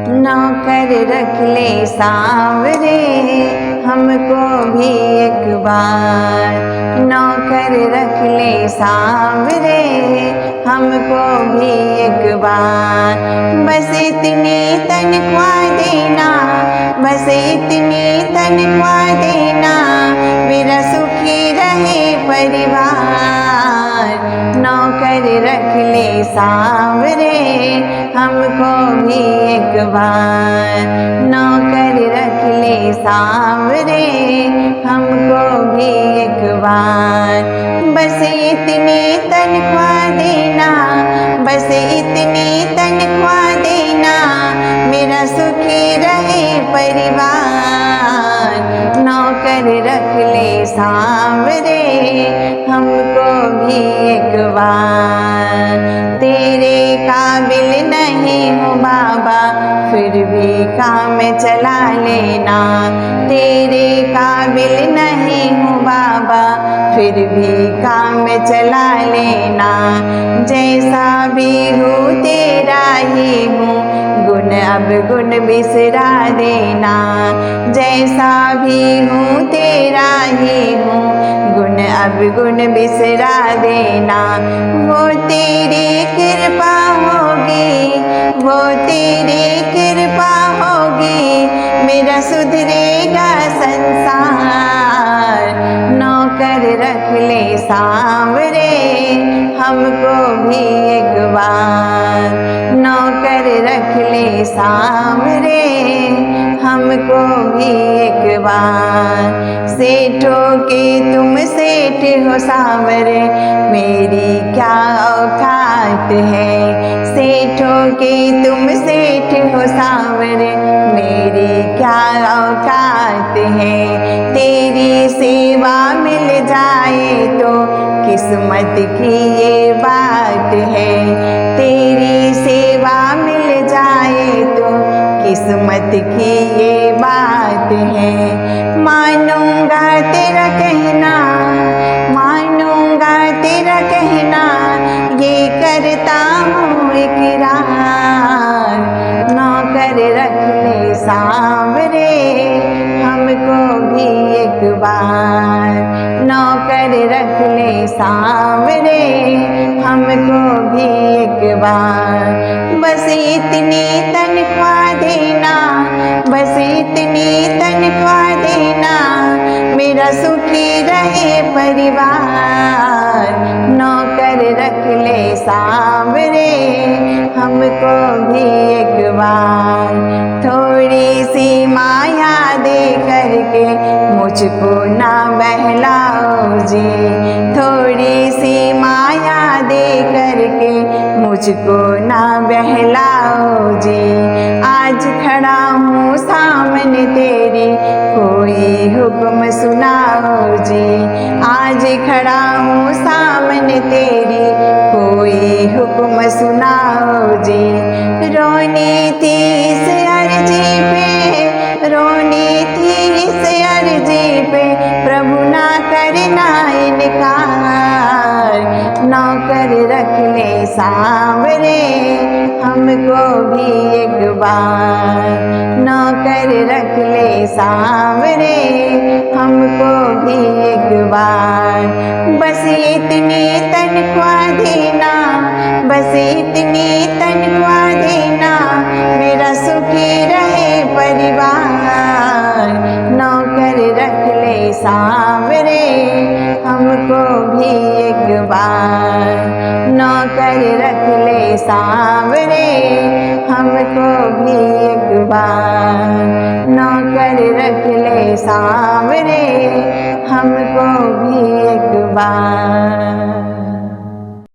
नौकर रख ले सांवरे हमको भी एक बार, नौकर रख ले सांवरे हमको भी एक बार। बस इतनी तनख्वाह देना, बस इतनी तनख्वाह देना, मेरा सुखी रहे परिवार। नौकर रख ले सांवरे हमको भी एक बार, नौकर रख ले सांवरे हमको भी एक बार। बस इतनी तनख्वाह देना, बस इतनी तनख्वाह देना, मेरा सुखी रहे परिवार। नौकर रख ले सांवरे हमको भी एक बार। तेरे काबिल नहीं हूँ बाबा फिर भी काम चला लेना, तेरे काबिल नहीं हूँ बाबा फिर भी काम चला लेना। जैसा भी हूँ तेरा ही हूँ, गुण अब गुण बिसरा देना। जैसा भी हूँ तेरा ही हूँ, गुण अब गुण बिसरा देना। वो तेरी कृपा होगी, वो तेरी कृपा होगी, मेरा सुधरेगा संसार। नौकर रख ले सांवरे हमको भी एक बार, नौकर रख ले सांवरे हमको भी एक बार। सेठों के तुम सेठ हो सांवरे मेरी क्या औकात है, सेठों के तुम सेठ हो सांवरे मेरी क्या औकात है। तेरी सेवा मिल जाए तो किस्मत की ये बात है, तेरी सेवा मिल जाए तो किस्मत की ये बात है। मानूंगा तेरा कहना, मानूंगा तेरा कहना, ये करता हूँ इकरार। नौकर रख ले सांवरे हमको भी एक बार, नौकर रख ले सांवरे हमको भी एक बार। बस इतनी तनख्वाह देना, बस इतनी तनख्वाह देना, मेरा सुखी रहे परिवार। नौकर रख ले सांवरे हमको भी एक बार। थोड़ी सी माया दे करके मुझको ना बहलाओ जी, थोड़ी सी माया दे करके मुझको ना बहलाओ जी। आज खड़ा हूँ सामने तेरी कोई हुक्म सुनाओ जी, आज खड़ा हूँ सामने तेरी कोई हुक्म सुनाओ जी। रोनी थी इस अर्जी पे, रोनी थी इस अर्जी पे, प्रभु ना करना इनकार। नौकर रख ले सांवरे हमको भी एक बार, नौकर रख ले सांवरे हमको भी एक बार। बस इतनी तनख्वाह देना, बस इतनी तनख्वाह देना, मेरा सुखी रहे परिवार। नौकर रख ले सांवरे हमको भी एक बार, नौकर रख ले सांवरे हमको भी एक बार। नौकर रख ले सांवरे हमको भी एक बार।